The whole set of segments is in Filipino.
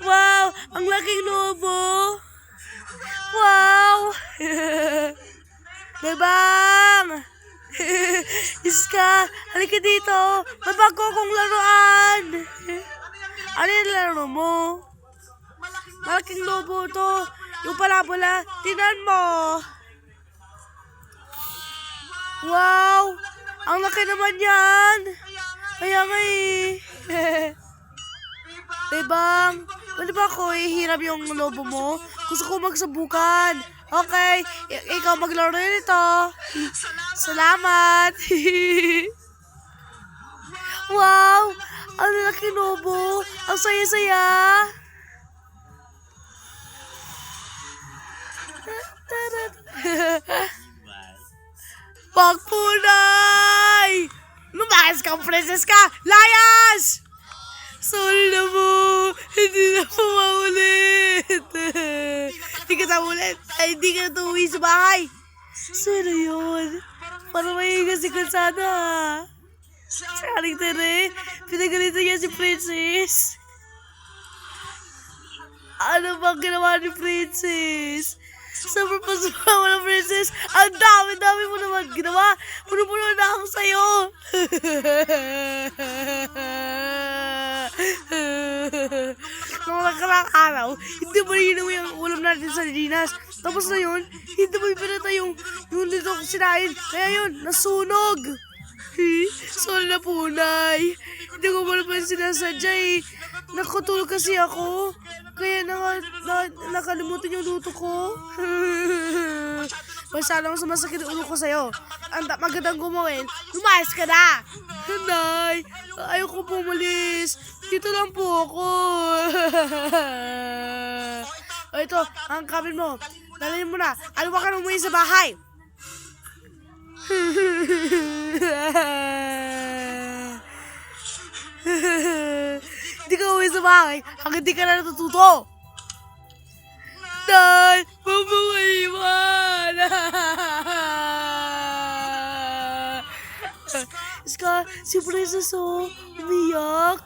Wow! Ang laking lobo! Wow! Bebang! Iska! Halika dito! May bago akong laruan! Ano yung laro mo? Malaking lobo to! Yung pala, tinan mo! Wow! Ang laki naman yan! Kaya nga eh! Bebang, pwede ba ako ihiram yung lobo mo? Gusto ko magsabukan. Okay, ikaw maglaro nito. Salamat. Wow, ang laki lobo. Ang saya-saya. Pagpunay! Lumayas ka, princess ka! Layas! Sorry na po. Hindi na po maulit. Hindi ka na ulit. Ay, hindi ka na uwi sa bahay. Sana yun. Para mahiga si Kalsada. Saring tere. Pinagalitan niya si Princess. Ano bang ginawa ni Princess? Sobrang pasama ng Princess. Ang dami-dami mo naman ginawa. Puno-puno na ako sa'yo. Nung nakarang araw, hindi mo inuwi ang ulam natin sa Linas. Tapos na yun, hindi mo ipinata yung dito ko sinain. Kaya yun, nasunog. Sorry na punay. Hindi ko mo naman sinasadya eh. Nakatulog kasi ako. Kaya nakalimutan yung luto ko. Basta lang sumasakit ang ulo ko sa'yo. Ang magandang gumawin, lumayas ka na! Nay, ayoko pumalis. Dito lang po ako. O ito, ang kamin mo. Dalhin mo na. Ano ba ka nang umuwi sa bahay? Hindi ka uwi sa bahay hanggang di ka na natututo. Nay, huwag mo maiwan. Iska, si Princess umiyak.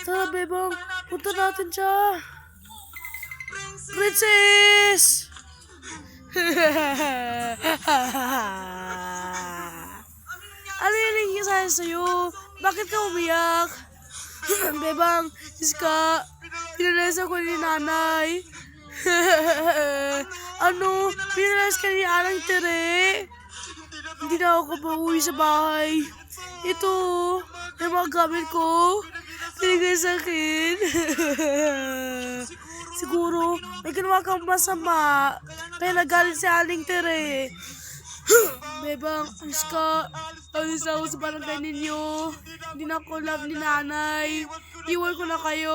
Tara, Bebang, punta natin siya. Princess! Ano yung nangyayari sa'yo? Bakit ka umiyak? Bebang, Iska, pinalayas ako ni nanay. Ano? Pinalayas ka ni Alang Tere? Hindi na ako pauwi sa bahay. Ito, yung mga gamit ko. Pinigay sa akin. Siguro, may ginawa kang masama. Kaya nagalit si Aling Tere. Bebang, Iska, alis ako sa barangay ninyo. Hindi na ako love ni nanay. Iwan ko na kayo.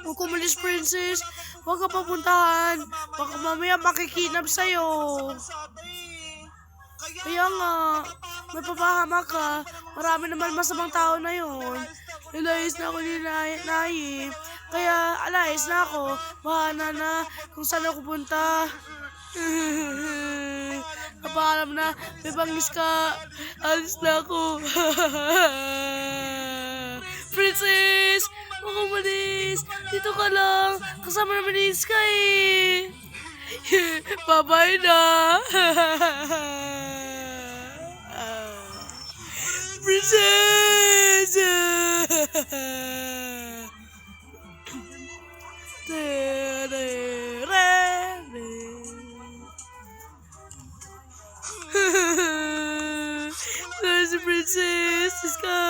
Huwag kumalis, Princess. Huwag ka papuntahan. Baka mamaya makikinap sa'yo. Kaya nga, may papahama ka. Marami naman masamang tao na yun. Nalayas na ako ni Nay. Kaya alayas na ako. Bahala na kung saan ako punta. Napaalam na, may bangis ka. Alis na ako. Princess! Huwag umalis. Dito ka lang. Kasama naman ni Iska eh. Bye-bye na. Princess! There's a princess, Iska!